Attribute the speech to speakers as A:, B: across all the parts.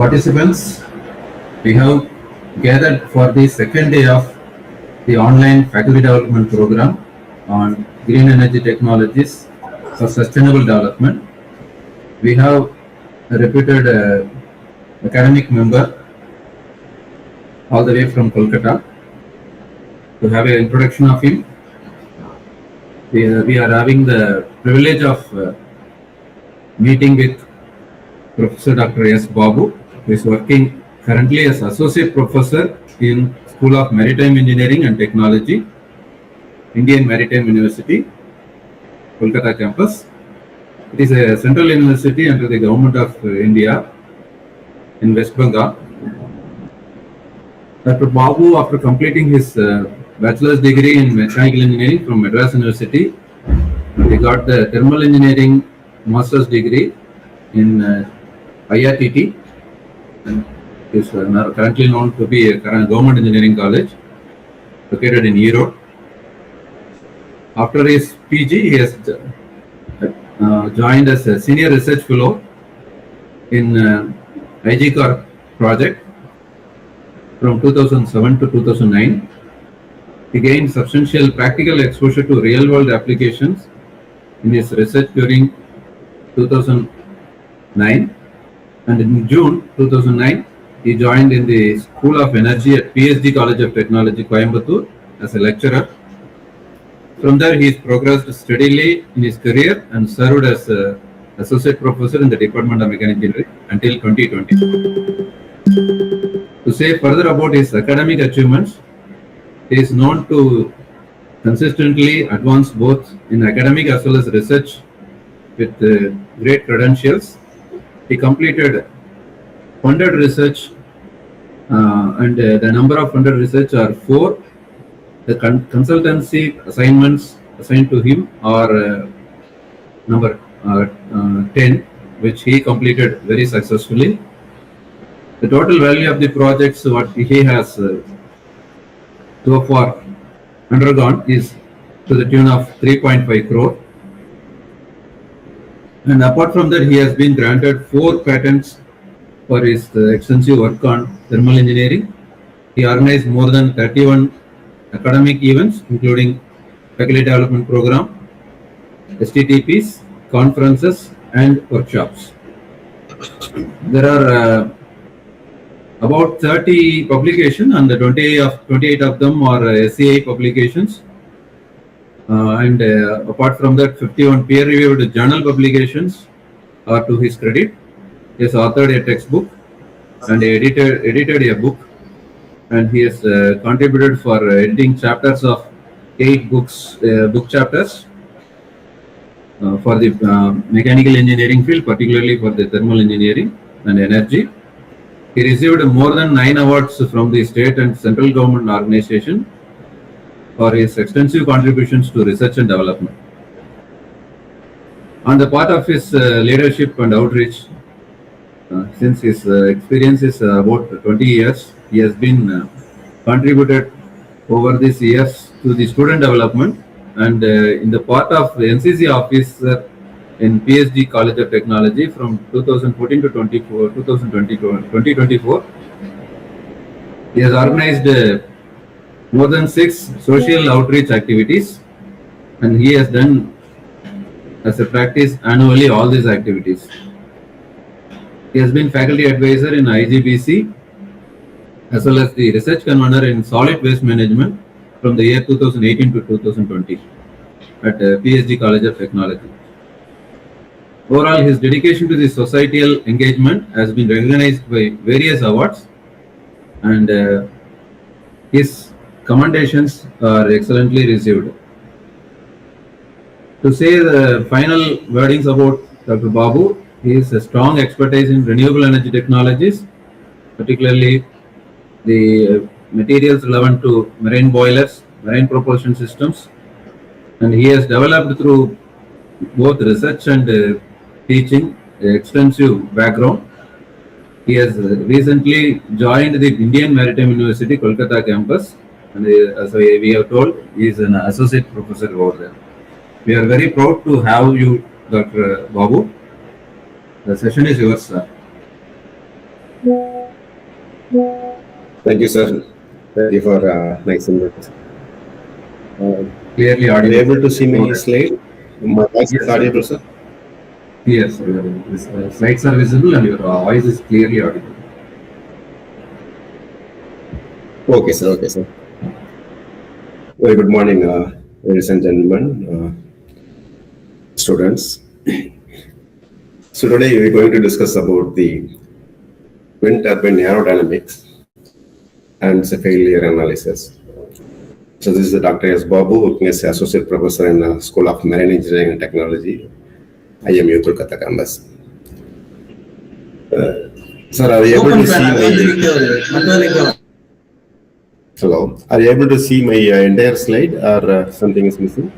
A: Participants, we have gathered for the second day of the online faculty development program on green energy technologies for sustainable development. We have a reputed academic member all the way from Kolkata. To have an introduction of him, we are having the privilege of meeting with Professor Dr. S. Babu, who is working currently as Associate Professor in School of Maritime Engineering and Technology, Indian Maritime University, Kolkata campus. It is a central university under the Government of India in West Bengal. Dr. Babu, after completing his bachelor's degree in mechanical engineering from Madras University, he got the thermal engineering master's degree in IRTT, and is currently known to be a government engineering college located in Erode. After his PG, he has joined as a senior research fellow in IG Corp project from 2007 to 2009. He gained substantial practical exposure to real-world applications in his research during 2009. And in June 2009, he joined in the School of Energy at PSD College of Technology, Coimbatore, as a lecturer. From there, he has progressed steadily in his career and served as associate professor in the Department of Mechanical Engineering until 2020. To say further about his academic achievements, he is known to consistently advance both in academic as well as research with great credentials. He completed funded research and the number of funded research are 4. The consultancy assignments assigned to him are number 10, which he completed very successfully. The total value of the projects what he has so far undergone is to the tune of 3.5 crore. And apart from that, he has been granted 4 patents for his extensive work on thermal engineering. He organized more than 31 academic events, including faculty development program, STTPs, conferences, and workshops. There are about 30 publications, and the 28 of them are SCI publications. And apart from that, 51 peer-reviewed journal publications are to his credit. He has authored a textbook and edited a book, and he has contributed for editing chapters of 8 books, book chapters for the mechanical engineering field, particularly for the thermal engineering and energy. He received more than 9 awards from the state and central government organization for his extensive contributions to research and development. On the part of his leadership and outreach, since his experience is about 20 years, he has been contributed over these years to the student development, and in the part of the NCC officer in PSD College of Technology from 2014 to 2024. He has organized more than 6 social outreach activities, and he has done as a practice annually all these activities. He has been faculty advisor in IGBC as well as the research convener in solid waste management from the year 2018 to 2020 at PSD College of Technology. Overall, his dedication to the societal engagement has been recognized by various awards, and his commendations are excellently received. To say the final wordings about Dr. Babu, he is a strong expertise in renewable energy technologies, particularly the materials relevant to marine boilers, marine propulsion systems, and he has developed through both research and teaching extensive background. He has recently joined the Indian Maritime University, Kolkata campus, and as we have told, he is an associate professor over there. We are very proud to have you, Dr. Babu. The session is yours, sir.
B: Thank you, sir. Thank you for nice input.
A: Clearly
B: Are you
A: audible.
B: able to see my slide? My voice is audible, sir?
A: Yes, your slides are visible and your voice is clearly audible.
B: Okay, sir. Okay, sir. Very good morning, ladies and gentlemen, students. So today we're going to discuss about the wind turbine aerodynamics and the failure analysis. So this is Dr. S. Babu, working as Associate Professor in the School of Marine Engineering and Technology, IMU Kolkata campus. Sir, are you able to see my... Hello, are you able to see my entire slide or something is missing?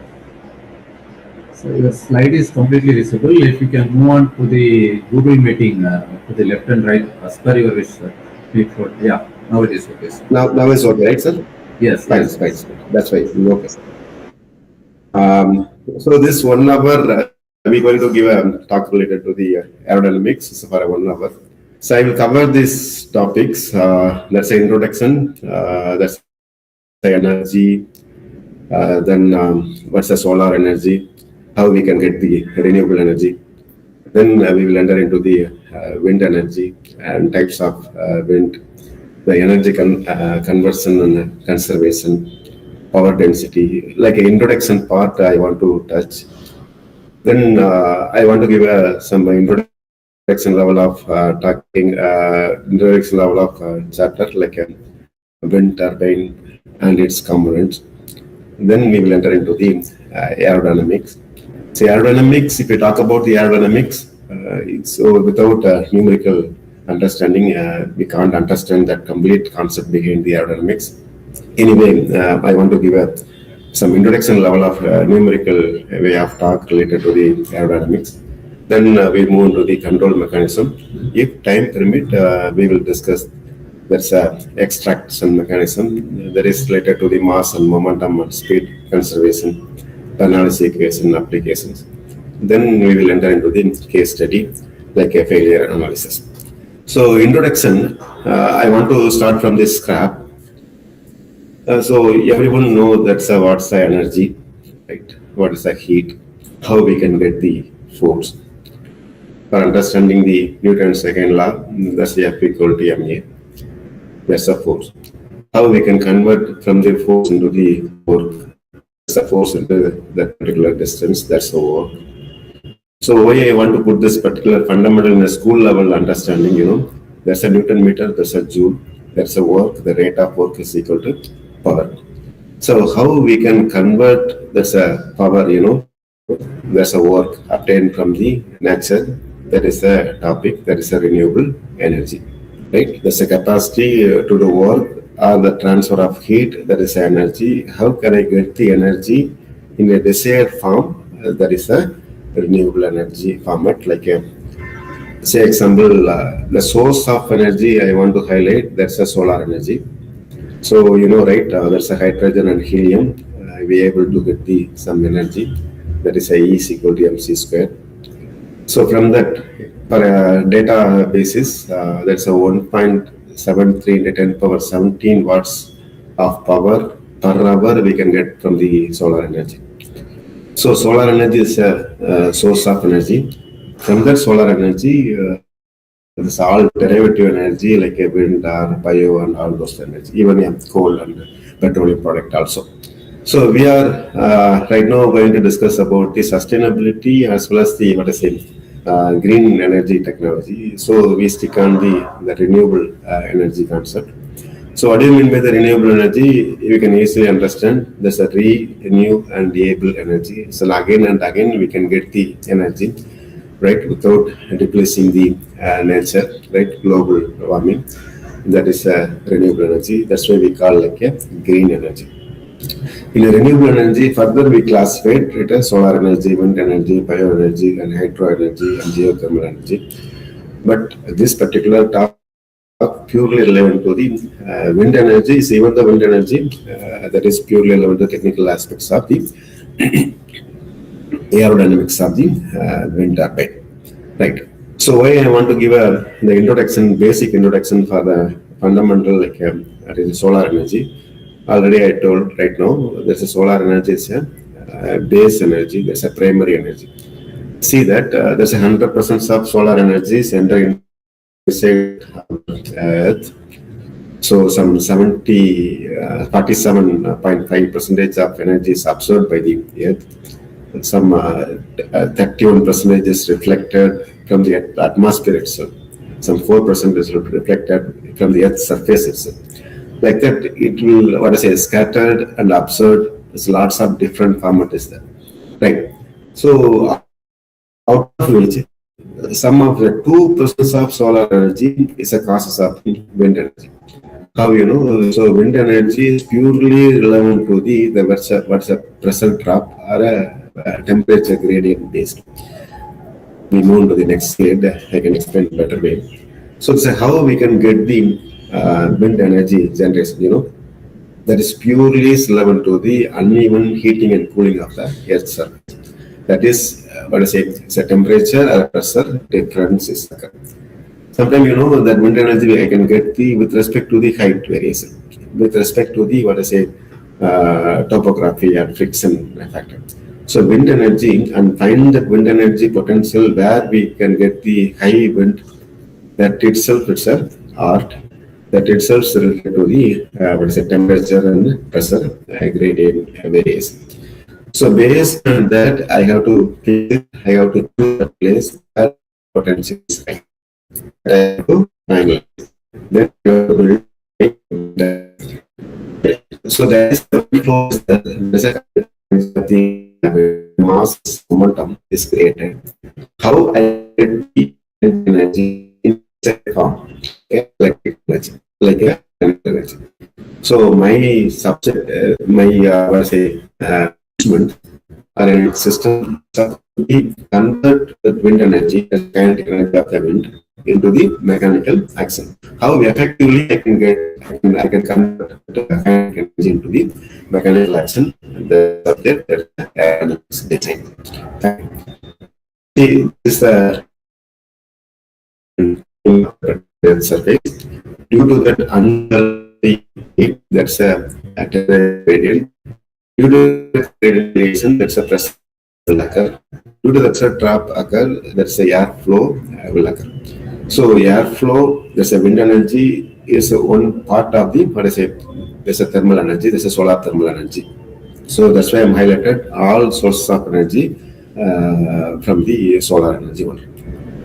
A: So your slide is completely visible. If you can move on to the Google meeting to the left and right as per your wish, sir. Yeah, now it is okay, sir.
B: Now it's okay, right, sir?
A: Yes,
B: fine,
A: yes,
B: fine. That's fine. Okay, sir. So this 1 hour, we're going to give a talk related to the aerodynamics for 1 hour. So I will cover these topics. That's the introduction. That's the energy. Then what's the solar energy? How we can get the renewable energy. Then we will enter into the wind energy and types of wind, the energy conversion and conservation, power density. Like an introduction part, I want to touch. Then I want to give some introduction level of introduction level of chapter like a wind turbine and its components. Then we will enter into the aerodynamics. So aerodynamics, if we talk about the aerodynamics, so without numerical understanding, we can't understand that complete concept behind the aerodynamics. Anyway, I want to give some introduction level of numerical way of talk related to the aerodynamics. Then we move into the control mechanism. If time permit, we will discuss there's a extraction mechanism that is related to the mass and momentum and speed conservation, Bernoulli equation applications. Then we will enter into the case study like a failure analysis. So introduction, I want to start from this graph. So everyone know that's what's the energy, right? What is the heat? How we can get the force? For understanding the Newton's second law, that's F equal to ma. That's a force. How we can convert from the force into the work? That's a force into that particular distance. That's the work. So why I want to put this particular fundamental in a school level understanding, there's a Newton meter, there's a joule, there's a work, the rate of work is equal to power. So how we can convert this power, there's a work obtained from the nature, that is a topic, that is a renewable energy, right? There's a capacity to do work or the transfer of heat, that is energy. How can I get the energy in a desired form? That is a renewable energy format, like a, say example, the source of energy I want to highlight, that's a solar energy. So, right, there's a hydrogen and helium, we are able to get some energy, that is a E is equal to mc square. So from that, for a data basis, that's a 1.73 into 10 power 17 watts of power per hour we can get from the solar energy. So solar energy is a source of energy. From that solar energy, there's all derivative energy like a wind or bio and all those energy, even coal and petroleum product also. So we are right now going to discuss about the sustainability as well as the green energy technology. So we stick on the renewable energy concept. So what do you mean by the renewable energy? You can easily understand there's a renew and renewable energy. So again and again we can get the energy, right, without replacing the nature, right, global warming. That is a renewable energy. That's why we call like a green energy. In a renewable energy, further we classified it as solar energy, wind energy, bioenergy, and hydro energy, and geothermal energy. But this particular topic purely relevant to the wind energy is even the wind energy that is purely relevant to technical aspects of the aerodynamics of the wind turbine, right? So why I want to give the introduction, basic introduction for the fundamental, like that is solar energy. Already I told right now, there's a solar energy is a base energy, there's a primary energy. See that there's 100% of solar energy is entering inside Earth. So some 47.5% of energy is absorbed by the Earth. Some 31% is reflected from the atmosphere itself. Some 4% is reflected from the Earth's surface itself. Like that, it will, what I say, scattered and absorbed. There's lots of different format is there, right? So out of which, some of the 2% of solar energy is a causes of wind energy. How you know? So wind energy is purely relevant to the what's a pressure drop or a temperature gradient based. We move to the next slide. I can explain better way. So it's how we can get the wind energy generation. You know, that is purely relevant to the uneven heating and cooling of the Earth's surface. That is what I say. It's a temperature or pressure difference is occur. Sometimes you know that wind energy I can get the with respect to the height variation, with respect to the what I say topography and friction factor. So wind energy and find that wind energy potential where we can get the high wind. That itself is an art. That itself is related to the what is it temperature and pressure gradient variation. So based on that, I have to choose a place where potential is high. To finalize. Then you have to build so that is the mass momentum is created. How I get the energy in form, electric energy, like a energy. So my subject, my what I say, instrument or a system we convert the wind energy as kinetic energy of the wind into the mechanical action. How effectively I can convert the kinetic energy into the mechanical action. The subject is design. See, this is the surface. Due to that underlying heat, that's a gradient. Due to that radiation, that's a pressure will occur. Due to the pressure drop occur, that's a air flow will occur. So air flow, there's a wind energy is one part of the what I say. There's a thermal energy. There's a solar thermal energy. So that's why I'm highlighted all sources of energy from the solar energy one.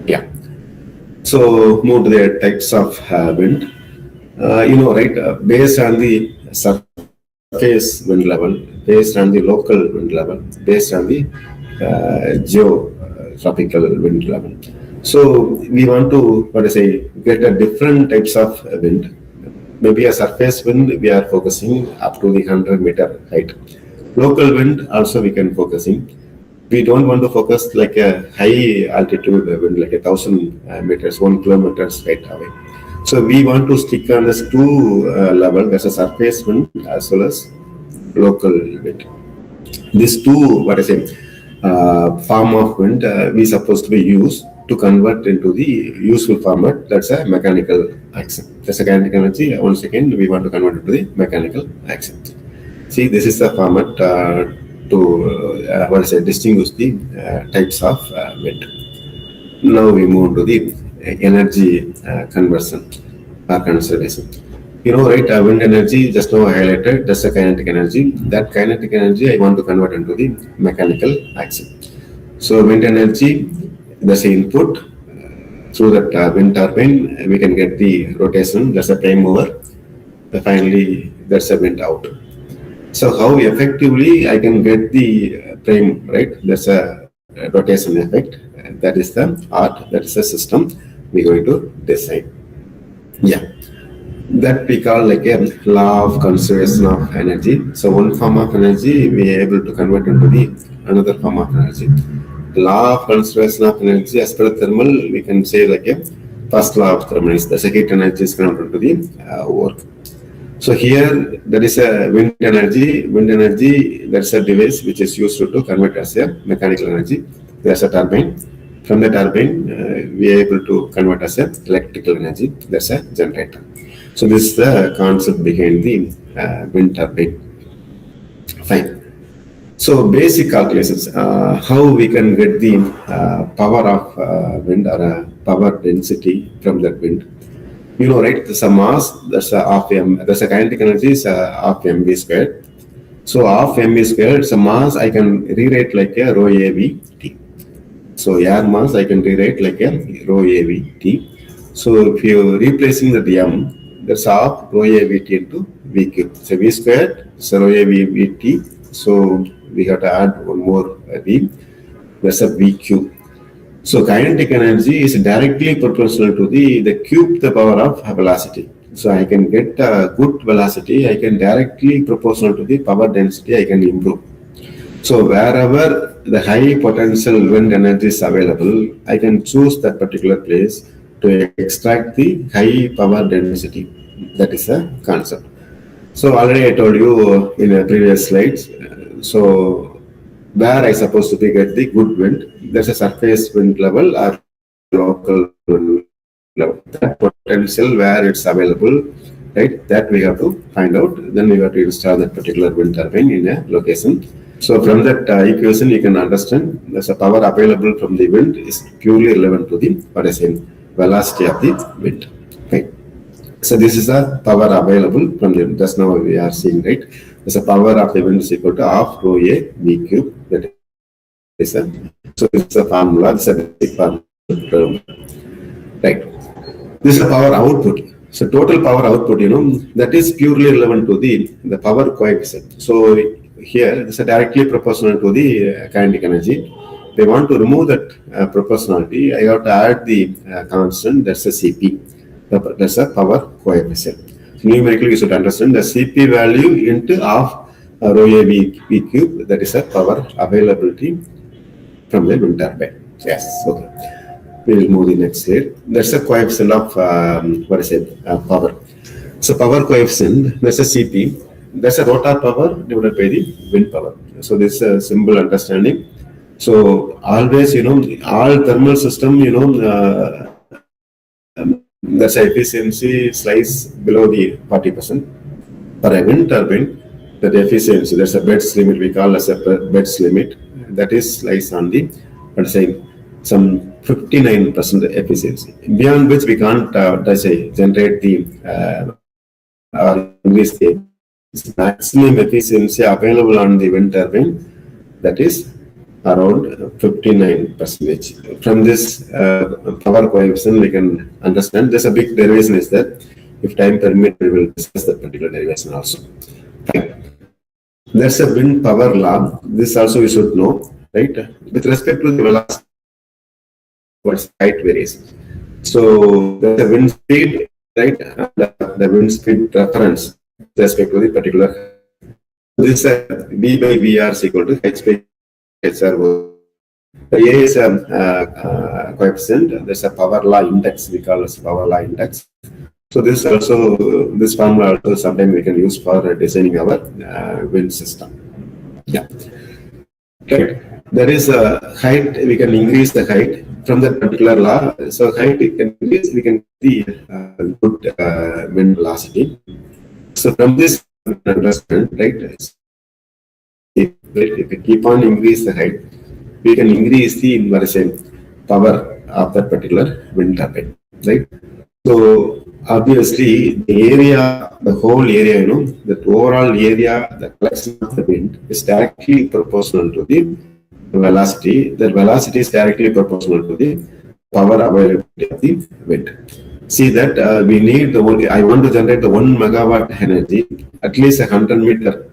B: Yeah. So move to the types of wind. You know, right? Based on the surface wind level, based on the local wind level, based on the geotropical wind level. So we want to, what I say, get a different types of wind. Maybe a surface wind, we are focusing up to the 100-meter height. Local wind also we can focusing. We don't want to focus like a high altitude wind, like 1,000 meters, 1 kilometer straight away. So we want to stick on this two level. There's a surface wind as well as local wind. These two, what I say, form of wind we supposed to be used to convert into the useful format. That's a mechanical action. That's a kinetic energy. Once again, we want to convert it to the mechanical action. See, this is the format to what I say, distinguish the types of wind. Now we move to the energy conversion or conservation. You know, right, wind energy, just now highlighted, that's a kinetic energy. That kinetic energy I want to convert into the mechanical action. So wind energy, that's the input. Through that wind turbine, we can get the rotation, that's a prime mover. Finally, that's a wind out. So how effectively I can get the prime, right? That's a rotation effect. That is the art, that is the system we're going to design. Yeah. That we call like a law of conservation of energy. So one form of energy we are able to convert into the another form of energy. The law of conservation of energy as per thermal, we can say like a first law of thermodynamics. The heat energy is converted to the work. So here there is a wind energy. Wind energy, that's a device which is used to convert as a mechanical energy. There's a turbine. from the turbine, we are able to convert as a electrical energy. That's a generator. So this is the concept behind the wind turbine. Fine. So basic calculations, how we can get the power of wind or power density from that wind. You know, right? There's a mass, there's a half m, there's a kinetic energy is half mv squared. So half mv squared, it's a mass I can rewrite like a rho avt. So air mass I can rewrite like a rho avt. So if you're replacing the m, that's half rho avt into v cube. So v squared, so rho avt. So we have to add one more v. That's a v cube. So kinetic energy is directly proportional to the cube the power of velocity. So I can get a good velocity, I can directly proportional to the power density I can improve. So wherever the high potential wind energy is available, I can choose that particular place to extract the high power density. That is a concept. So already I told you in the previous slides. So where I supposed to be get the good wind, there's a surface wind level or local wind level. That potential where it's available, right? That we have to find out. Then we have to install that particular wind turbine in a location. So from that equation, you can understand there's a power available from the wind is purely relevant to the velocity of the wind. Right? So this is the power available from the wind. Just now we are seeing, right? There's a power of the wind is equal to half rho a v cube. That is a, so this is a formula. This is a basic formula. Right. This is a power output. So total power output, that is purely relevant to the power coefficient. So here, this is directly proportional to the kinetic energy. If I want to remove that proportionality, I have to add the constant, that's a Cp. That's a power coefficient. So numerically, you should understand the Cp value into half rho a v cube, that is a power availability from the wind turbine. Yes, okay. We will move the next slide. That's a coefficient of power. So power coefficient, that's a Cp. That's a rotor power divided by the wind power. So this is a simple understanding. So always, all thermal system, that's a efficiency slice below the 40%. For a wind turbine, that efficiency, there's a Betz limit, we call as a Betz limit, that is slice on the, some 59% efficiency. Beyond which we can't, generate the, or increase the maximum efficiency available on the wind turbine, that is around 59%. From this power coefficient, we can understand there's a big derivation is that. If time permits, we will discuss that particular derivation also. There's a wind power law. This also we should know, right? With respect to the velocity, what's height varies. So there's a wind speed, right? The wind speed reference with respect to the particular. This V by VR is equal to H by HR. A is a coefficient. There's a power law index. We call it power law index. So this formula also sometimes we can use for designing our wind system. Yeah. Right. There is a height. We can increase the height from that particular law. So height we can increase. We can see good wind velocity. So from this understand, right? If we keep on increase the height, we can increase the power of that particular wind turbine, right? So obviously the area, the whole area, the overall area, the collection of the wind is directly proportional to the velocity. The velocity is directly proportional to the power availability of the wind. See that we need I want to generate the 1 megawatt energy, at least 100 meter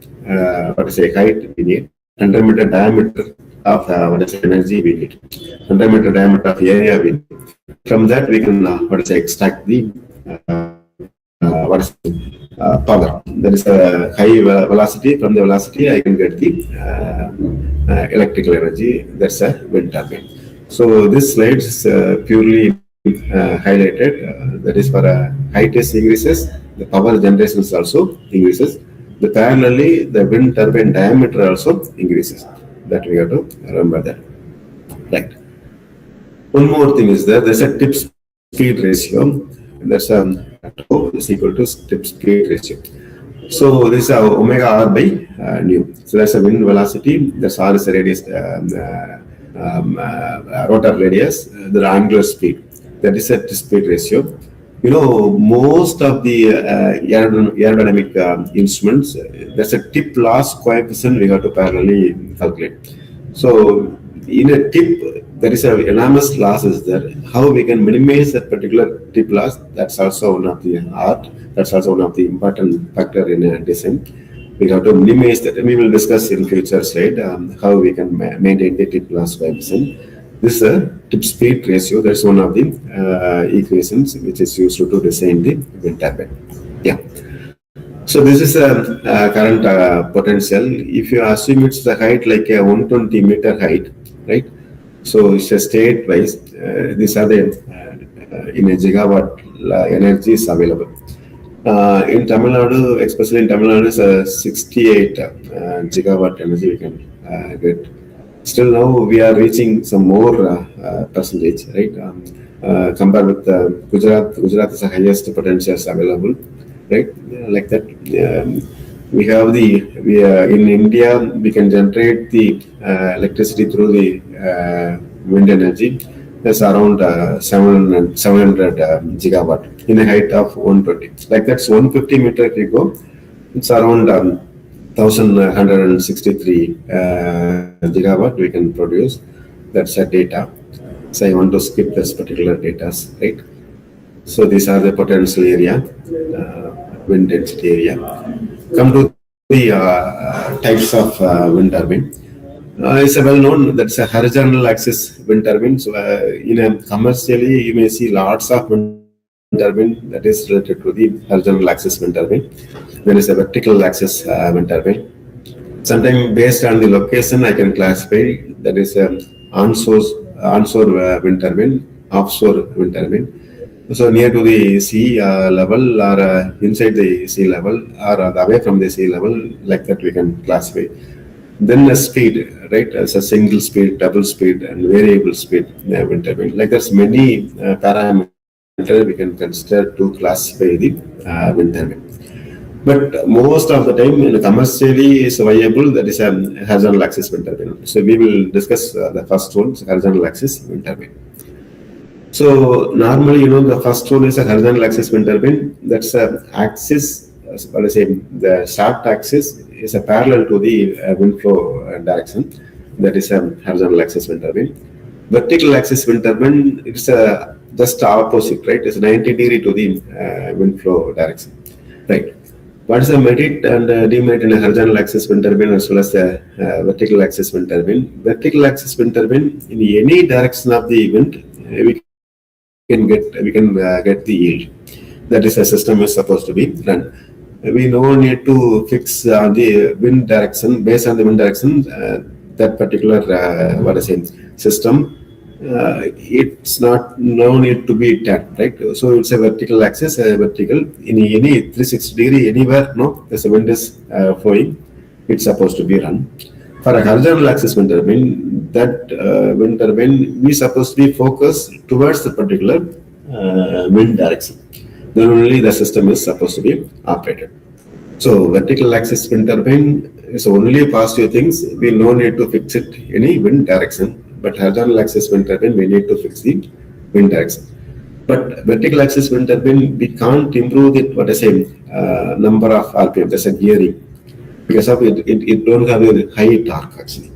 B: height we need, 100 meter diameter of energy we need, 100 meter diameter of area we need. From that we can extract the power. There is a high velocity. From the velocity I can get the electrical energy. That's a wind turbine. So this slide is purely highlighted. That is for height is increases, the power generation is also increases. The parallelly the wind turbine diameter also increases. That we have to remember that. Right. One more thing is there's a tip speed ratio. That's tau is equal to tip speed ratio. So this is omega r by nu. So that's a wind velocity. That's r is the radius, rotor radius, the angular speed. That is a speed ratio. You know, most of the aerodynamic instruments, there's a tip loss coefficient we have to parallelly calculate. So in a tip, there is an enormous losses there. How we can minimize that particular tip loss? That's also one of the art. That's also one of the important factor in design. We have to minimize that. We will discuss in future slide how we can maintain the tip loss coefficient. This is a tip speed ratio. That's one of the equations which is used to design the wind turbine. Yeah. So this is a current potential. If you assume it's the height like a 120-meter height, right? So it's a state-wise. These are the in a gigawatt energy is available. In Tamil Nadu, especially in Tamil Nadu, is 68 gigawatt energy we can get. Still now we are reaching some more percentage, right? Compared with Gujarat, Gujarat is the highest potentials available, right? Like that, we have in India we can generate the electricity through the wind energy. That's around 700 gigawatt in a height of 120. Like that's 150 meter if you go, it's around 1163 gigawatt we can produce. That's a data. So I want to skip this particular data, right? So these are the potential area, wind density area. Come to the types of wind turbine. It's a well known, that's a horizontal axis wind turbine. So in a commercially you may see lots of wind turbine that is related to the horizontal axis wind turbine. There is a vertical axis wind turbine. Sometimes based on the location I can classify, that is onshore wind turbine, offshore wind turbine. So near to the sea level or inside the sea level or away from the sea level, like that we can classify. Then the speed, right? As a single speed, double speed, and variable speed wind turbine. Like there's many parameters we can consider to classify the wind turbine. But most of the time, commercially is viable. That is a horizontal axis wind turbine. So we will discuss the first one, horizontal axis wind turbine. So normally, the first one is a horizontal axis wind turbine. That's a axis. What I say, the shaft axis is a parallel to the wind flow direction. That is a horizontal axis wind turbine. Vertical axis wind turbine, it's just opposite, right? It's 90 degrees to the wind flow direction, right? What is the merit and demerit in a horizontal axis wind turbine as well as the vertical axis wind turbine? Vertical axis wind turbine, in any direction of the wind, we can get the yield. That is, a system is supposed to be run. We no need to fix the wind direction. Based on the wind direction, that particular system, it's no need to be tapped, right? So it's a vertical axis, vertical in any 360 degree anywhere. No, as the wind is flowing, it's supposed to be run. For a horizontal axis wind turbine, that wind turbine we supposed to be focused towards the particular wind direction. Then only the system is supposed to be operated. So vertical axis wind turbine is only positive things. We no need to fix it any wind direction. But horizontal axis wind turbine, we need to fix the wind direction. But vertical axis wind turbine, we can't improve the number of RPM. That's a gearing. Because of it don't have a high torque actually.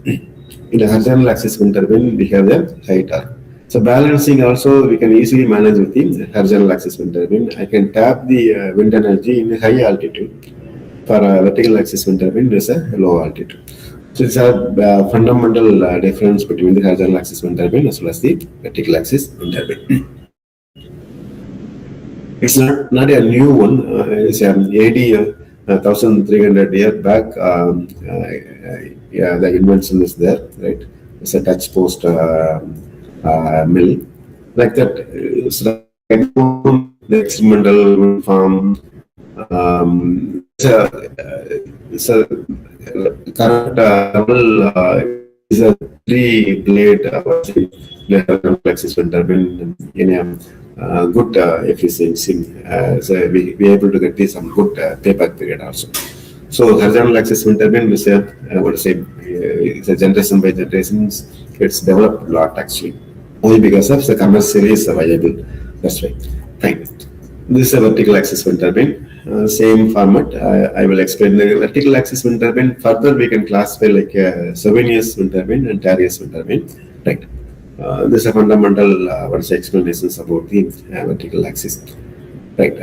B: In a horizontal axis wind turbine, we have a high torque. So balancing also we can easily manage with the horizontal axis wind turbine. I can tap the wind energy in a high altitude. For a vertical axis wind turbine, there is a low altitude. So it's a fundamental difference between the horizontal axis wind turbine as well as the vertical axis wind turbine. It's not a new one. It's an 1,300 years back. The invention is there, right? It's a touch post mill. Like that, it's like the experimental farm. It's a current is a 3-blade horizontal axis wind turbine in a good efficiency. So we able to get some good payback period also. So horizontal axis wind turbine is it's a generation by generations. It's developed a lot actually, only because of the commercially is viable. That's right. Fine. This is a vertical axis wind turbine. Same format. I will explain the vertical axis wind turbine. Further, we can classify like Sovinius wind turbine and Darius wind turbine. Right. These are fundamental explanations about the vertical axis. Right.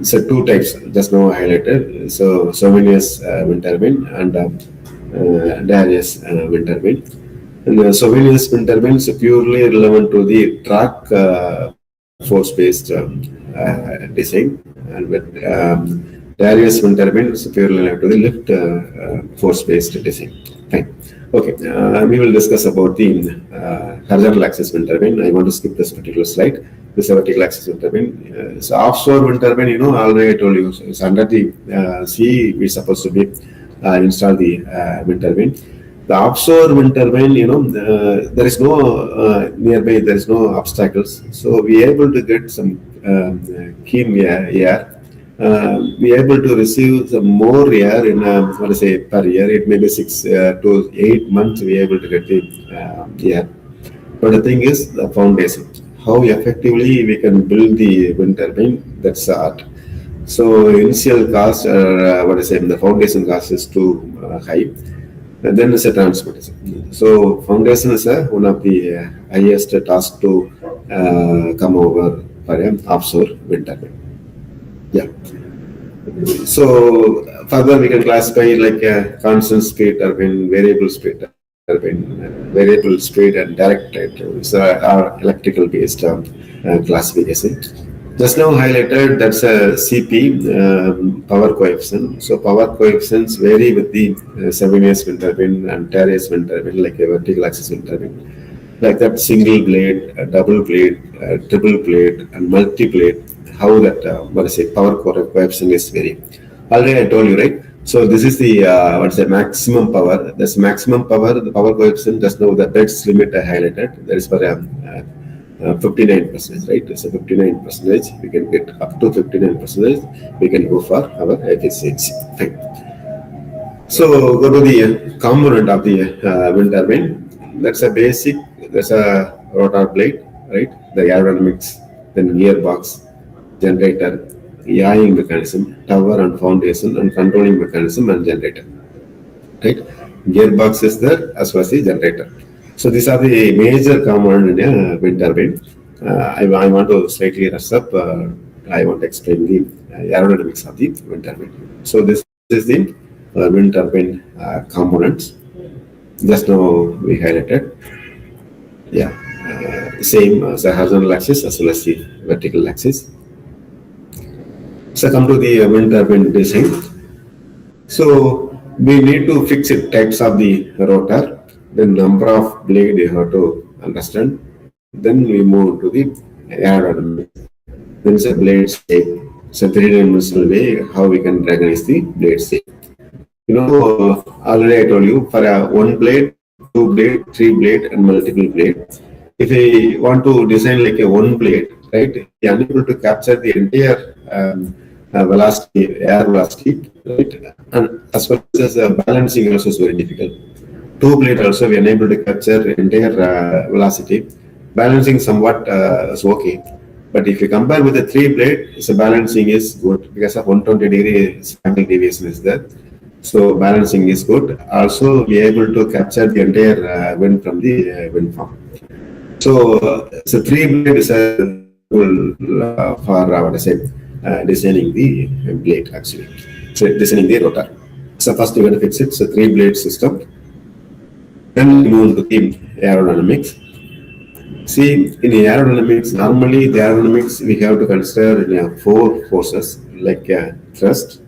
B: So two types just now highlighted. So Sovinius wind turbine and Darius wind turbine. And the Sovinius wind turbine is purely relevant to the track force-based design, and with Darius wind turbine is purely related to the lift force-based design. Fine. Okay, we will discuss about the horizontal axis wind turbine. I want to skip this particular slide. This is a vertical axis wind turbine. So offshore wind turbine, already I told you, it's under the sea. We're supposed to be install the wind turbine. The offshore wind turbine, there is no nearby, there is no obstacles. So we are able to get some keen air. We are able to receive some more air in, per year. It may be 6 to 8 months we are able to get the air. But the thing is the foundation. How effectively we can build the wind turbine, that's the art. So initial cost, the foundation cost is too high. And then it's a transportation. So foundation is one of the highest task to come over for an offshore wind turbine. Yeah. So further we can classify like a constant speed turbine, variable speed turbine, variable speed and direct turbines are electrical based classification. Just now highlighted, that's a CP, power coefficient. So power coefficients vary with the Sovinius wind turbine and Darius wind turbine, like a vertical axis wind turbine. Like that single blade, double blade, triple blade, and multi blade, how that power coefficient is vary. Already I told you, right? So this is the maximum power. This maximum power, the power coefficient. Just now the beds limit I highlighted. That is for 59%, right? So 59%, we can get up to 59%. We can go for our efficiency. Fine. So go to the component of the wind turbine. That's a basic. That's a rotor blade, right? The aerodynamics, then gearbox, generator, yawing mechanism, tower and foundation, and controlling mechanism and generator. Right? Gearbox is there as well as the generator. So these are the major components in a wind turbine. I want to slightly rush up. I want to explain the aerodynamics of the wind turbine. So this is the wind turbine components. Just now we highlighted. Yeah, same as the horizontal axis as well as the vertical axis. So come to the wind turbine design. So we need to fix it types of the rotor. The number of blade you have to understand. Then we move to the aerodynamics. Then it's a blade shape. So three-dimensional way how we can recognize the blade shape. Already I told you for a one blade, two blade, three blade, and multiple blade. If we want to design like a one blade, right, we are unable to capture the entire velocity, air velocity, right, and as well as balancing also is very difficult. Two blade also we are unable to capture entire velocity. Balancing somewhat is okay, but if you compare with the three blade, so balancing is good because of 120-degree angle deviation is there. So balancing is good. Also, we are able to capture the entire wind from the wind farm. So three blade is a for designing the blade actually. So designing the rotor. So first we are going to fix it. So three blade system. Then we move to the aerodynamics. See, in the aerodynamics, normally the aerodynamics we have to consider four forces like thrust,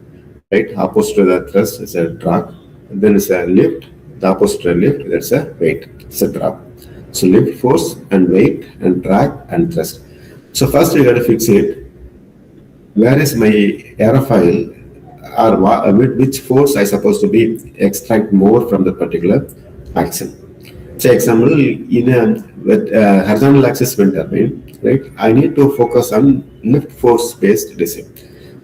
B: right? Opposite to the thrust is a drag. And then it's a lift. The opposite to lift, that's a weight. It's a drag. So lift force and weight and drag and thrust. So first we got to fix it. Where is my aerofoil, or which force I supposed to be extract more from the particular action? Say example, in a horizontal axis wind turbine, right? I need to focus on lift force based design.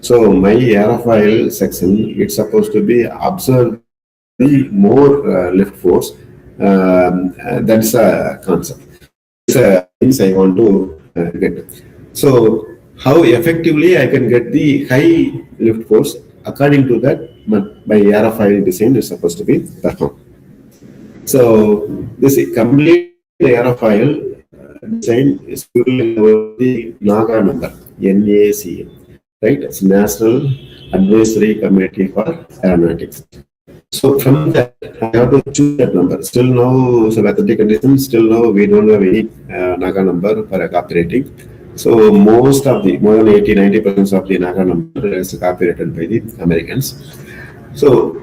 B: So my aerofoil section, it's supposed to be observe the more lift force. That's a concept. It's a things I want to get. So how effectively I can get the high lift force, according to that, my aerofoil design is supposed to be performed. So this complete aerofoil design is purely about the NAGA number, NACA, right? It's National Advisory Committee for Aeronautics. So from that, I have to choose that number. Still now, so athletic conditions, still now we don't have any NAGA number for a copyrighting. So most of the, more than 80-90% of the NAGA number is copyrighted by the Americans. So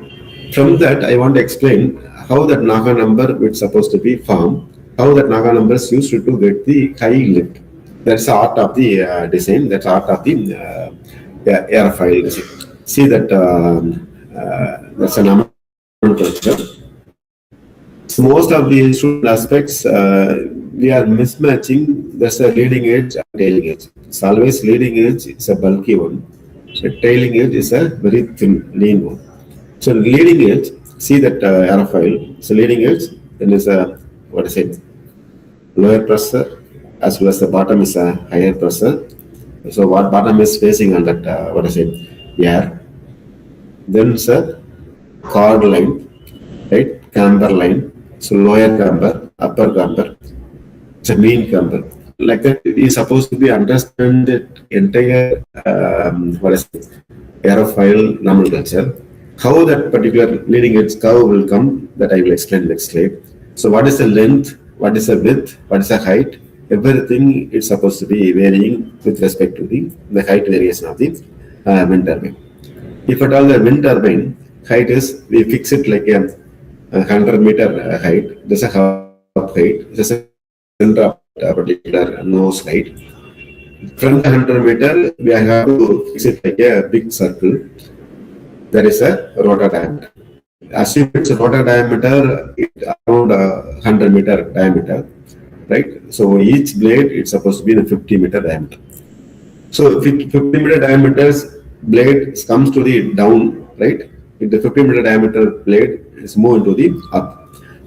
B: from that, I want to explain how that NAGA number is supposed to be formed, how that NAGA number is used to get the high lift. That's the art of the design, that's art of the airfoil design. See that that's an nomenclature. So most of the student aspects, we are mismatching. That's a leading edge and trailing edge. It's always leading edge is a bulky one. The trailing edge is a very thin, lean one. So leading edge, see that aerofoil. So leading edge, then is a what is it? Lower pressure, as well as the bottom is a higher pressure. So what bottom is facing on that what is it? Air. Then it's a chord line, right? Camber line. So lower camber, upper camber. It's a mean camber. Like that, it is supposed to be understand the entire what is it? Aerofoil nomenclature. How that particular leading edge curve will come, that I will explain next slide. So what is the length, what is the width, what is the height, everything is supposed to be varying with respect to the height variation of the wind turbine. If at all the wind turbine height is, we fix it like a 100-meter height, there's a half height, there's a center of a particular nose height. From the 100-meter, we have to fix it like a big circle. There is a rotor diameter. Assume it's a rotor diameter around 100-meter diameter, right? So each blade is supposed to be in a 50-meter diameter. So 50-meter diameters blade comes to the down, right? If the 50-meter diameter blade is moved into the up.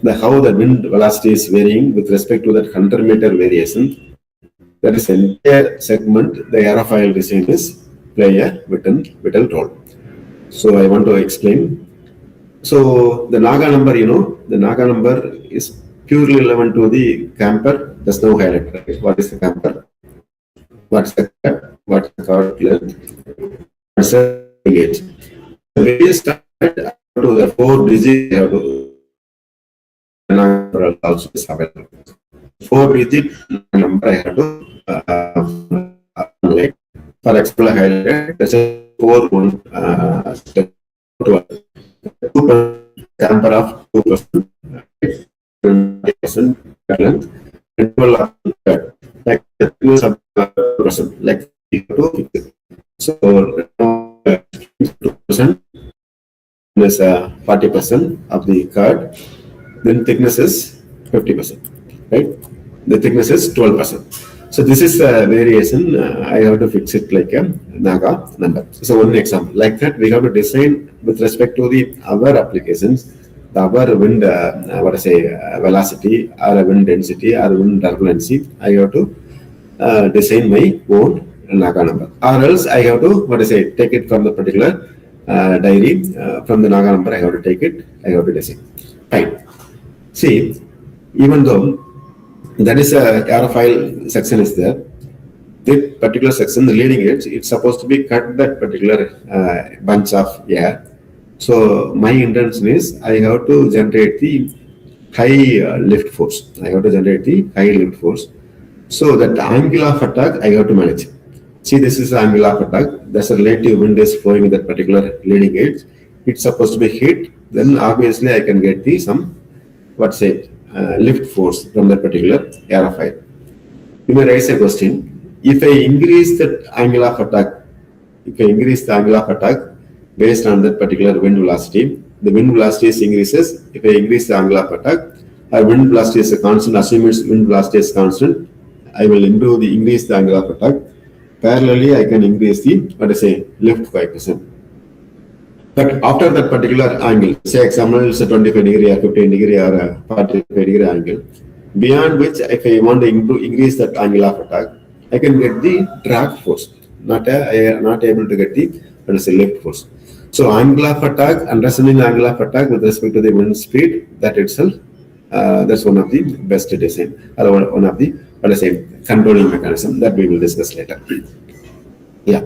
B: How the wind velocity is varying with respect to that 100-meter variation. That is entire segment. The aerofoil design is play a vital role. So I want to explain. So the NAGA number, the NAGA number is purely relevant to the camper. Just now highlighted. Right? What is the camper? What's the cut? What's the chord length? What's the gauge? When you start to the 4 digits, you have to number also is available. 4-digit number I have to like, for example, highlighted. That's a 4-1 step 2% camper of 2%, 20% length, and 12 like 2%, like 2. So 2% is 40% of the card. Then thickness is 50%, right? The thickness is 12%. So this is a variation. I have to fix it like a NAGA number. So one example like that, we have to design with respect to the our applications, our wind velocity or wind density or wind turbulency. I have to design my own NAGA number, or else I have to take it from the particular diary from the NAGA number. I have to take it. I have to design. Fine. See, even though that is a aerofoil section is there, this particular section, the leading edge, it's supposed to be cut that particular bunch of air. So my intention is I have to generate the high lift force. I have to generate the high lift force. So that angle of attack I have to manage. See, this is the angle of attack. That's a relative wind is flowing in that particular leading edge. It's supposed to be hit. Then obviously I can get the some lift force from that particular aerofoil. You may raise a question. If I increase that angle of attack, based on that particular wind velocity, the wind velocity increases. If I increase the angle of attack, wind velocity is a constant, assume its wind velocity is constant, I will increase the angle of attack. Parallelly, I can increase the, lift coefficient. But after that particular angle, say example is a 25 degree or 15 degree or a 45 degree angle, beyond which if I want to increase that angle of attack, I can get the drag force, not able to get the lift force. So angle of attack, understanding the angle of attack with respect to the wind speed, that itself, that's one of the best design, or one of the controlling mechanism that we will discuss later. Yeah,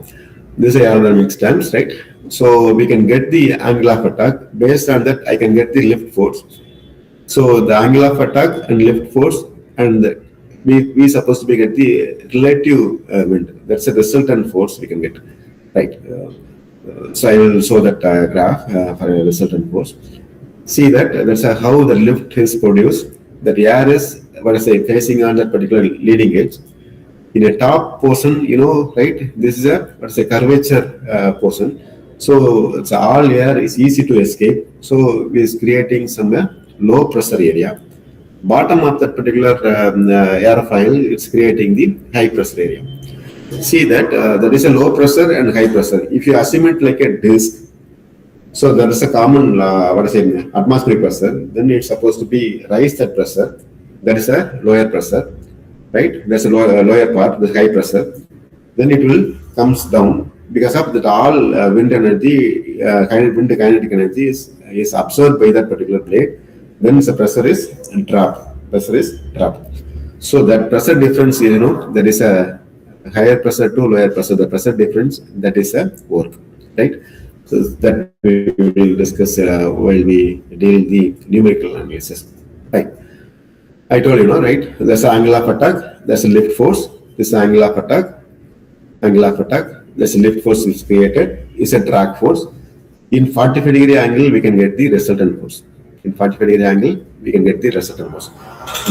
B: this is aerodynamics terms, right? So we can get the angle of attack. Based on that, I can get the lift force. So the angle of attack and lift force, and we supposed to be get the relative wind. That's a resultant force we can get, right? So I will show that graph for a resultant force. See that that's how the lift is produced. That air is facing on that particular leading edge. In a top portion, right? This is a curvature portion. So it's all air is easy to escape. So it is creating some low pressure area. Bottom of that particular airfoil, it's creating the high pressure area. See that there is a low pressure and high pressure. If you assume it like a disk, so there is a common atmospheric pressure. Then it's supposed to be raise that pressure. There is a lower pressure, right? There's a lower part, the high pressure. Then it will comes down because of that all wind energy, wind kinetic energy is absorbed by that particular plate. Then the pressure is dropped. Pressure is dropped. So that pressure difference, there is a higher pressure to lower pressure. The pressure difference, that is a work, right? So that we will discuss while we deal the numerical analysis. Right. I told you, right? There's an angle of attack. There's a lift force. This angle of attack. Angle of attack. There's a lift force is created. Is a drag force. In 45 degree angle, we can get the resultant force. In 45 degree angle, we can get the resultant force.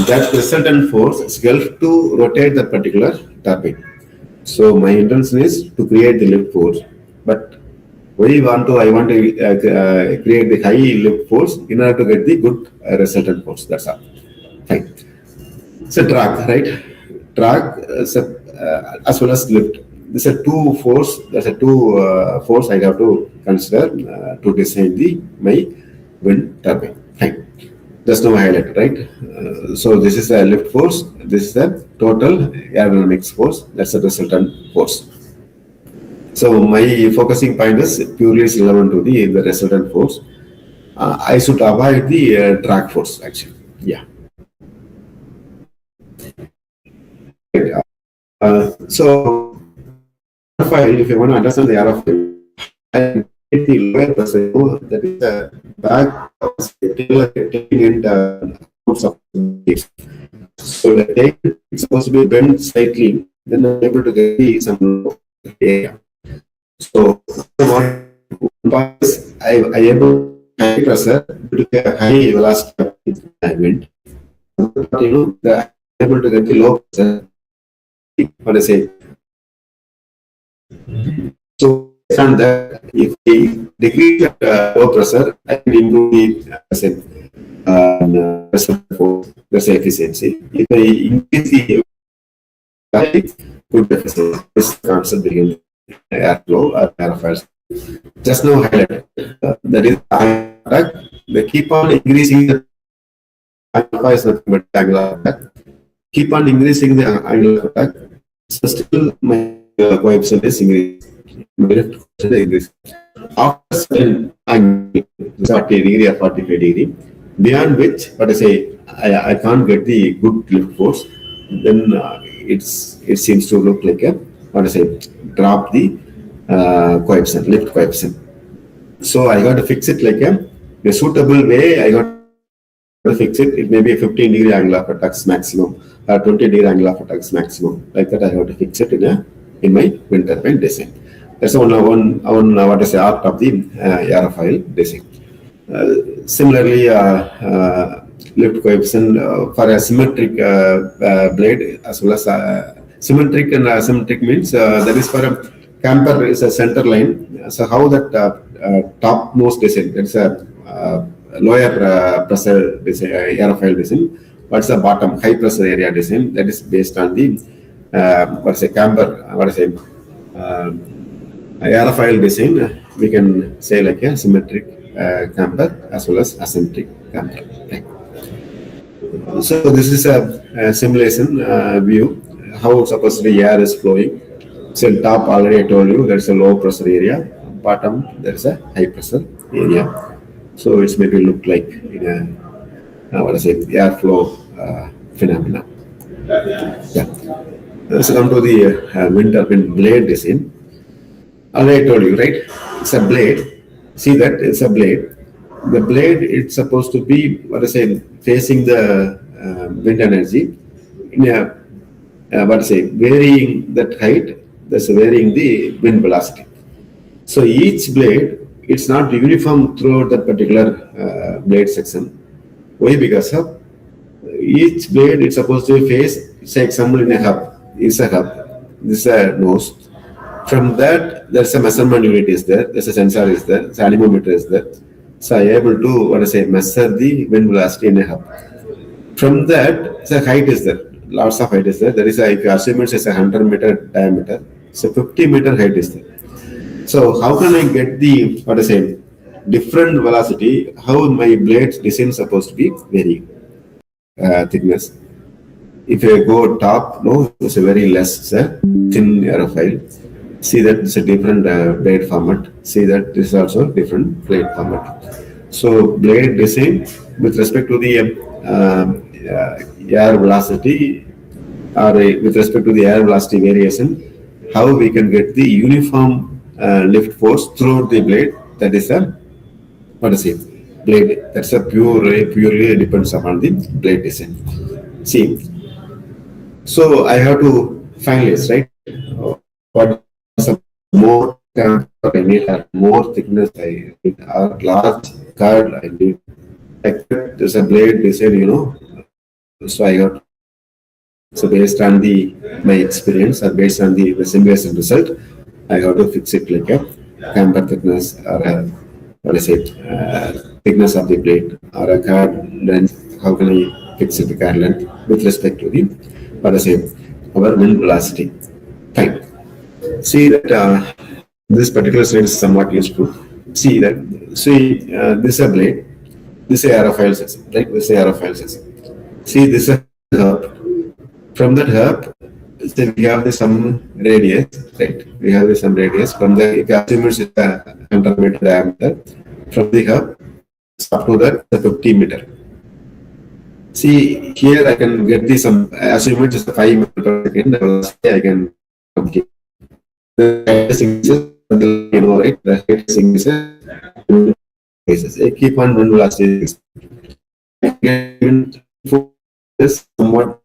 B: That resultant force is helped to rotate that particular turbine. So my intention is to create the lift force, but I want to create the high lift force in order to get the good resultant force. That's all. Fine. It's a drag, right? Drag as well as lift. This is a two force. There's a two force I have to consider to design my wind turbine. Fine. There's no highlight, right? So this is a lift force. This is the total aerodynamics force. That's the resultant force. So my focusing point is purely relevant to the resultant force. I should avoid the drag force actually. Yeah. So if you want to understand the aerofoil, I take the lower pressure, that is a back taking out of the so the tail is supposed to be bent slightly, then I'm able to get some area. So I able high pressure to get a high velocity wind. The able to get the low pressure. What I say. So and that if I decrease low pressure, I can improve the pressure force, pressure efficiency. If I increase the good efficiency, this concept begins airflow or airfoils. Just now highlighted that is attack. They keep on increasing the alpha is nothing but angle of attack. Keep on increasing the angle of attack. So still my coefficient is increasing. After certain angle, 40 degree or 45 degree, beyond which, what I say, I can't get the good lift force, then it seems to look like a, what I say, drop the coefficient, lift coefficient. So I got to fix it like a suitable way. I got to fix it. It may be a 15 degree angle of attack maximum, or 20 degree angle of attack maximum. Like that, I have to fix it in my wind turbine design. That's one what is the art of the aerofoil design. Similarly, lift coefficient for a symmetric blade as well as symmetric and asymmetric means that is for a camper is a center line. So how that topmost design, that's a lower pressure design, aerofoil design. What's the bottom high pressure area design? That is based on the what's a camber, aerofoil design. We can say like a symmetric camber as well as asymmetric camber. Right. So this is a simulation view how supposedly air is flowing. So top already I told you there's a low pressure area, bottom there is a high pressure area. So it's maybe look like in a airflow phenomena. Yeah. Let's come to the wind turbine blade design. Already I told you, right? It's a blade. See that it's a blade. The blade it's supposed to be facing the wind energy in a varying that height. That's varying the wind velocity. So each blade it's not uniform throughout that particular blade section. Why? Because of each blade it's supposed to face, say example in a hub, is a hub, this is a nose. From that there's a measurement unit is there, there's a sensor is there, the anemometer is there. So I am able to measure the wind velocity in a hub. From that, the height is there, lots of height is there. There is a, if you assume it's a 100-meter diameter, so 50-meter height is there. So how can I get the different velocity? How my blades design supposed to be varying thickness? If I go top, no, it's a very less thin aerofoil. See that it's a different blade format. See that this is also different blade format. So blade design with respect to the air velocity or with respect to the air velocity variation, how we can get the uniform lift force throughout the blade. That is a blade. That's a purely depends upon the blade design. See, so I have to finalize, right? What is more camber I need, or more thickness I need, or large card I need. Like there's a blade design, so I got. So based on my experience or based on the simulation result, I have to fix it like a camber thickness or thickness of the blade or a card length. How can I fix it the card length with respect to the our wind velocity? Fine. See that this particular slide is somewhat useful. See that this is a blade, this is aerofoil section, right? This is aerofoil section. See this is a hub. From that hub, so we have some radius, right? We have some radius from the assume it's a 100-meter diameter. From the hub up to that 50-meter. See here I can get this some assume it's a 5 meters per second. I can complete the right? The height I keep on wind velocity. This somewhat.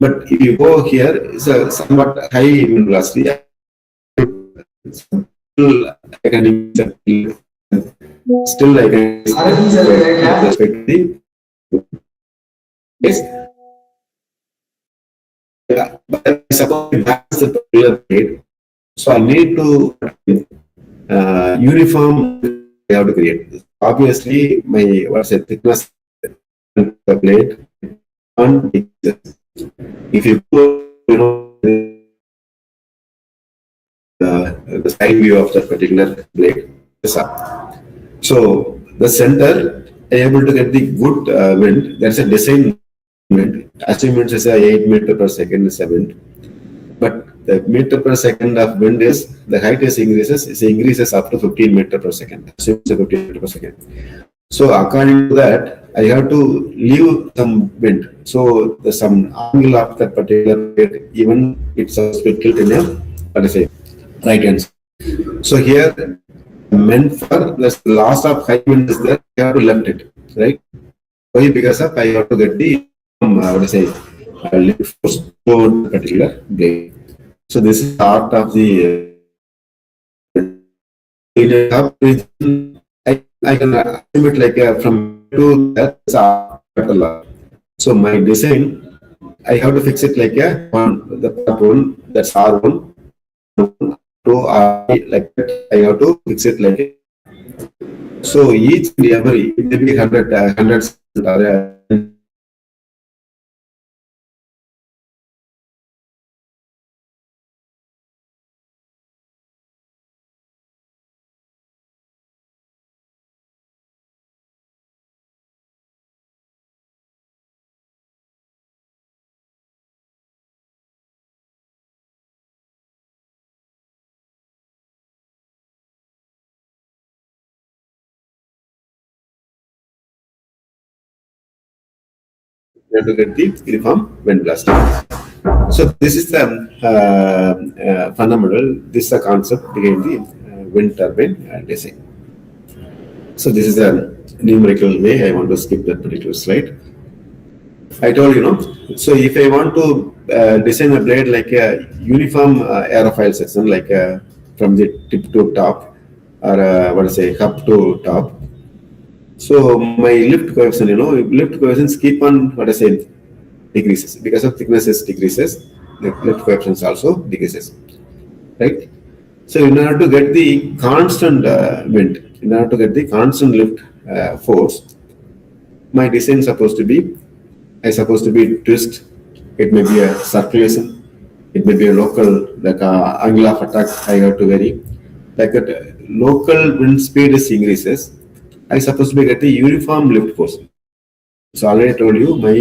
B: But if you go here, it's a somewhat high wind velocity. Still, I can respect the yes. Yeah, but I suppose that's the particular grade. So I need to uniform. I have to create. Obviously, my thickness of the blade on. If you go, the side view of that particular blade, so the center able to get the good wind. That's a design wind. Assume it's a 8 meter per second is a wind, but the meter per second of wind is the height is increases up to 15 meter per second. Assume it's a 15 meter per second. So according to that, I have to leave some wind. So the some angle of that particular blade, even it's a split tilt in a right hand. So here meant for the loss of high wind is there, I have to left it, right? Why? Because of I have to get the lift force to the particular blade. So this is part of the I can estimate like from to that. So my design, I have to fix it like the part one, that's R1, to R like that. I have to fix it like So each and every, maybe 100 you have to get the uniform wind velocity. So this is the fundamental. This is the concept behind the wind turbine design. So this is a numerical way. I want to skip that particular slide. I told so if I want to design a blade like a uniform aerofoil section, like from the tip to top, or what I say, hub to top. So my lift coefficient, lift coefficients keep on, what I say, decreases. Because of thicknesses decreases, the lift coefficients also decreases, right? So in order to get the constant wind, in order to get the constant lift force, my design is supposed to be twist. It may be a circulation. It may be a local, like angle of attack. I have to vary. Like that, local wind speed is increases. I supposed to be get the uniform lift force. So already I told you my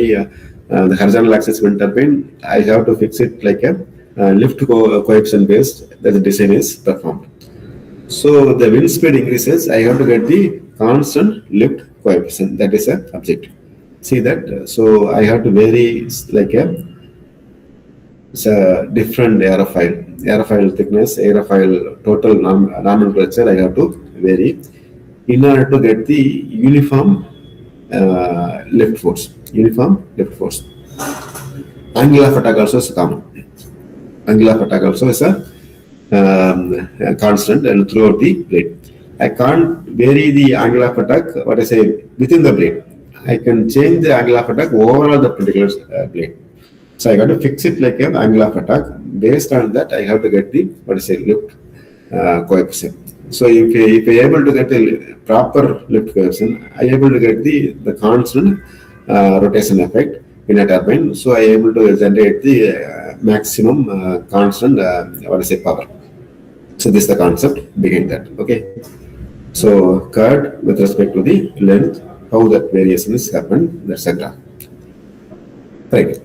B: the horizontal axis wind turbine. I have to fix it like a lift coefficient based that the design is performed. So the wind speed increases. I have to get the constant lift coefficient. That is a objective. See that? So I have to vary like it's a different aerofoil thickness, aerofoil total nomenclature. I have to vary in order to get the uniform lift force. Angle of attack also is common. Angle of attack also is a constant and throughout the blade. I can't vary the angle of attack, what I say, within the blade. I can change the angle of attack overall the particular blade. So I got to fix it like an angle of attack. Based on that, I have to get the, what I say, lift coefficient. So if I able to get the proper lift coefficient, I able to get the constant rotation effect in a turbine. So I able to generate the maximum constant, what I say, power. So this is the concept behind that. Okay. So curve with respect to the length, how that variation is happened, that's a graph. Right.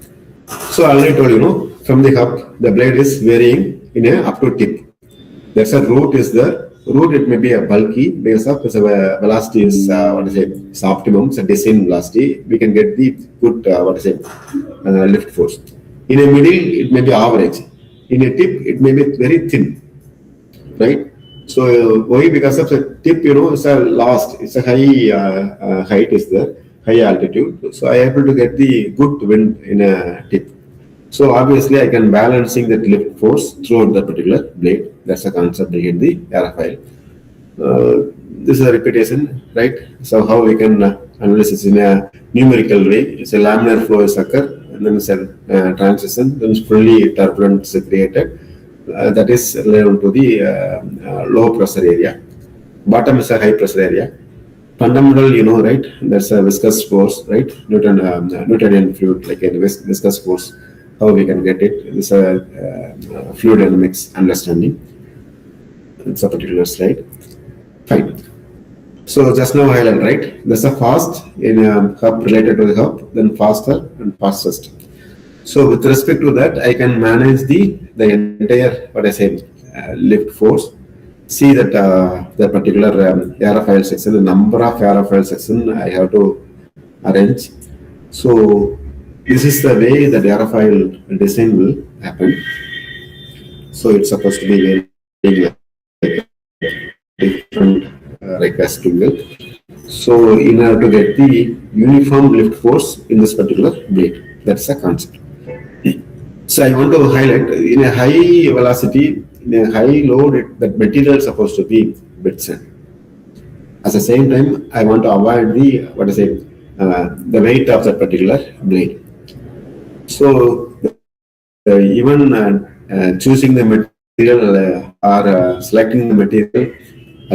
B: So I already told from the hub, the blade is varying in a up to tip. That's a root is the root. It may be a bulky because of its velocity is what is it? It's optimum. It's a design velocity. We can get the good what is it? Lift force. In a middle, it may be average. In a tip, it may be very thin, right? So why? Because of the tip, it's a lost. It's a high height is there, high altitude. So I am able to get the good wind in a tip. So obviously I can balancing that lift force throughout the particular blade. That's the concept behind the aerofoil. This is a repetition, right? So how we can analyze this in a numerical way? It's a laminar flow is occur, and then it's a transition, then it's fully turbulence is created. That is related to the low pressure area. Bottom is a high pressure area. Fundamental, right? There's a viscous force, right? Newtonian fluid, like a viscous force. How we can get it? This is a fluid dynamics understanding. It's a particular slide. Fine. So just now highlight, right? There's a fast in a hub related to the hub, then faster and fastest. So with respect to that, I can manage the entire, what I say, lift force. See that the particular aerofoil section, the number of aerofoil section I have to arrange. So this is the way that aerofoil design will happen. So it's supposed to be very different like a spindle. So in order to get the uniform lift force in this particular blade, that's a concept. So I want to highlight in a high velocity, in a high load, that material is supposed to be bit thin. At the same time, I want to avoid the, what I say, the weight of that particular blade. So even choosing the material or selecting the material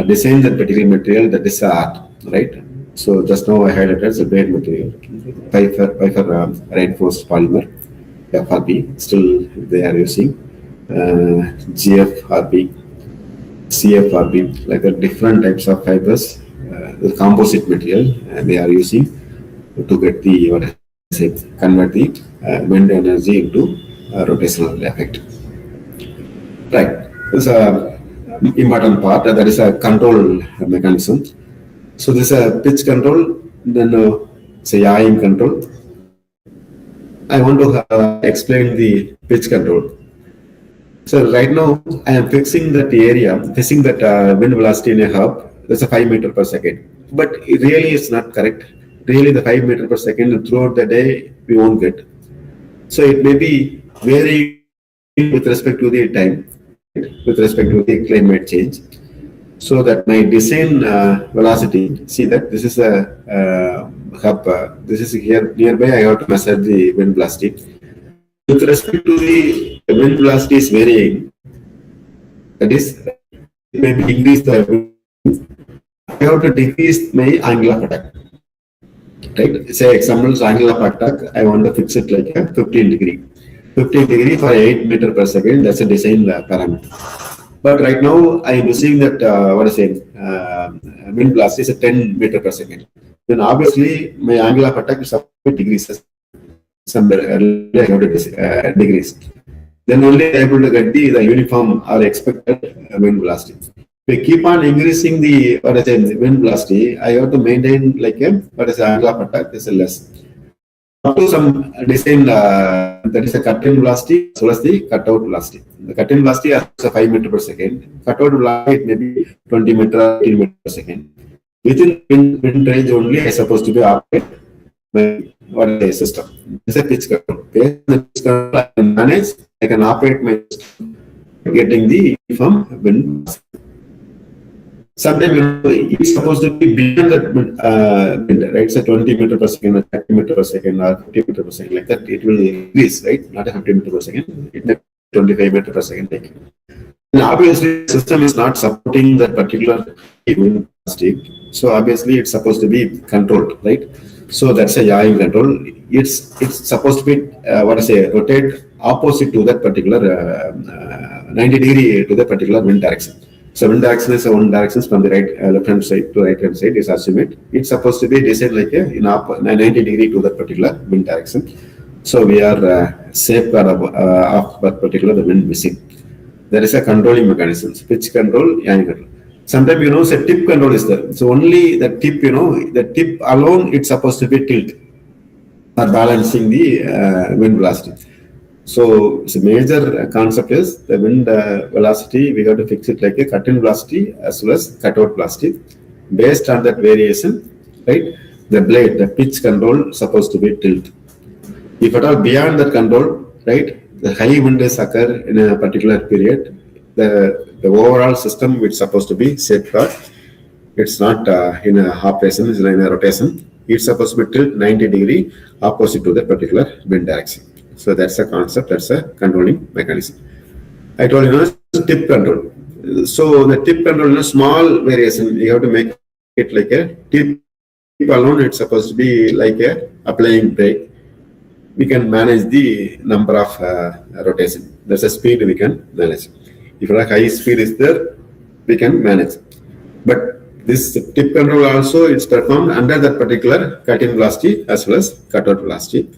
B: design that particular material, that is art, right? So just now I highlighted the bare material, Pfeiffer reinforced polymer, FRP, still they are using GFRP, CFRP, like the different types of fibers, the composite material they are using to get the, what I say, convert the wind energy into rotational effect. Right. This is a important part, that is a control mechanism. So this is a pitch control, then say yawing control. I want to explain the pitch control. So right now I am fixing that area, fixing that wind velocity in a hub. That's a 5 meter per second. But it really is not correct. Really the 5 meter per second throughout the day we won't get. So it may be varying with respect to the time, with respect to the climate change. So that my design velocity, see that this is a hub, this is here nearby, I have to measure the wind velocity. With respect to the wind velocity is varying, that is, maybe increase the wind, I have to decrease my angle of attack. Right? Say example, angle of attack, I want to fix it like a 15 degree. 15 degree for 8 meter per second, that's a design parameter. But right now I am using that, what I say, wind velocity is a 10 meter per second. Then obviously my angle of attack is up to degrees. Somewhere I have to degrees. Then only I am able to get the uniform or expected wind velocity. If I keep on increasing the, what I say, wind velocity, I have to maintain like a, what is the angle of attack is less. Up to some design, that is a cut-in velocity as well as the cut-out velocity. The cut-in velocity is a 5 meter per second. Cut-out velocity it may be 20 meter, 18 meter per second. Within wind range only, I supposed to be operate my, what is the system. This is a pitch control. Based on the pitch control, I can manage, I can operate my system getting the uniform wind velocity. Sometimes it's supposed to be beyond that wind, right? It's a 20 meter per second, or 30 meter per second, or 50 meter per second, like that. It will increase, right? Not a 50 meter per second. It may be 25 meter per second. Like. And obviously, the system is not supporting that particular wind velocity. So obviously, it's supposed to be controlled, right? So that's a yawing control. It's supposed to be what I say, rotate opposite to that particular 90 degree to that particular wind direction. So wind direction is one direction from the right left hand side to right hand side is assumed. It's supposed to be designed like a in 90 degree to that particular wind direction. So we are safeguard of that particular the wind missing. There is a controlling mechanism, pitch control, yawing control. Sometimes say tip control is there. So only the tip, the tip alone it's supposed to be tilt or balancing the wind velocity. So the major concept is the wind velocity, we have to fix it like a cut-in velocity as well as cut-out velocity. Based on that variation, right, the blade, the pitch control supposed to be tilt. If at all beyond that control, right, the high wind is occur in a particular period, the overall system is supposed to be safeguard. It's not in a operation, it's in a rotation. It's supposed to be tilt 90 degree opposite to the particular wind direction. So that's a concept, that's a controlling mechanism. I told you, tip control. So the tip control, small variation, you have to make it like a tip alone, it's supposed to be like a applying brake. We can manage the number of rotation. That's a speed we can manage. If a high speed is there, we can manage. But this tip control also is performed under that particular cut-in velocity as well as cut-out velocity.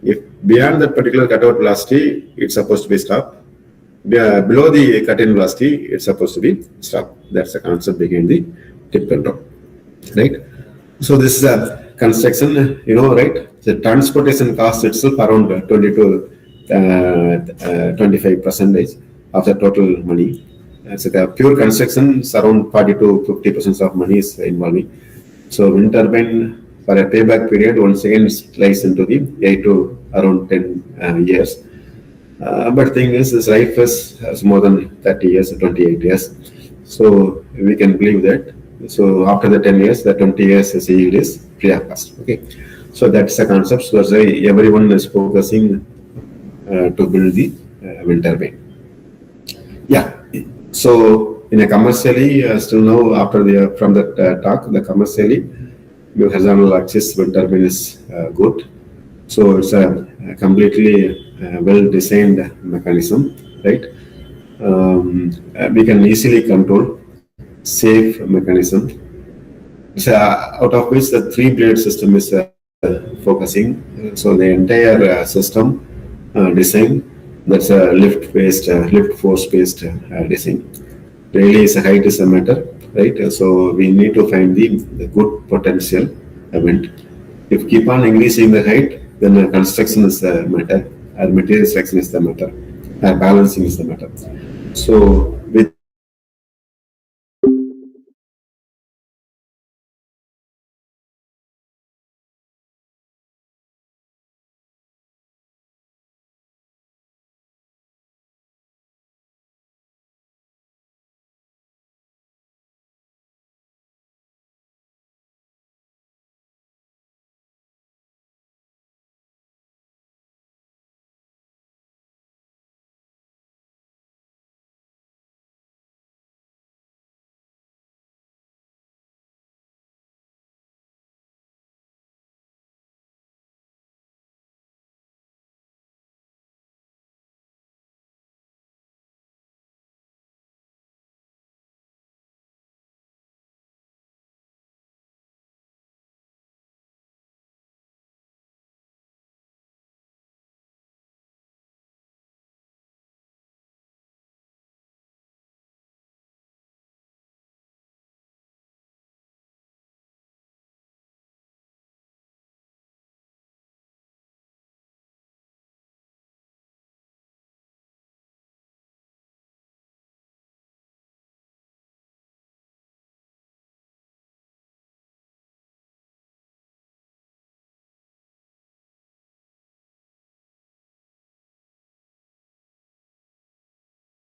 B: If beyond that particular cut-out velocity, it's supposed to be stopped. Below the cut-in velocity, it's supposed to be stopped. That's the concept behind the tip control, right? So this is a construction, right? The transportation cost itself around 20 to 25% of the total money. So the pure construction is around 40 to 50% of money is involving. So wind turbine for a payback period once again slides into the 8 to around 10 years. But thing is, this life is more than 30 years, 28 years. So we can believe that. So after the 10 years, the 20 years yield is free of cost. Okay. So that's the concept. So that's why everyone is focusing to build the wind turbine. Yeah. So in a commercially, still now after from that talk, the commercially, the horizontal axis wind turbine is good. So it's a completely well-designed mechanism, right? We can easily control, safe mechanism. It's out of which the three-blade system is focusing. So the entire system design, that's a lift force-based design. Really, height is a matter, right? So we need to find the good potential event. If keep on increasing the height, then construction is the matter, material selection is the matter, balancing is the matter. So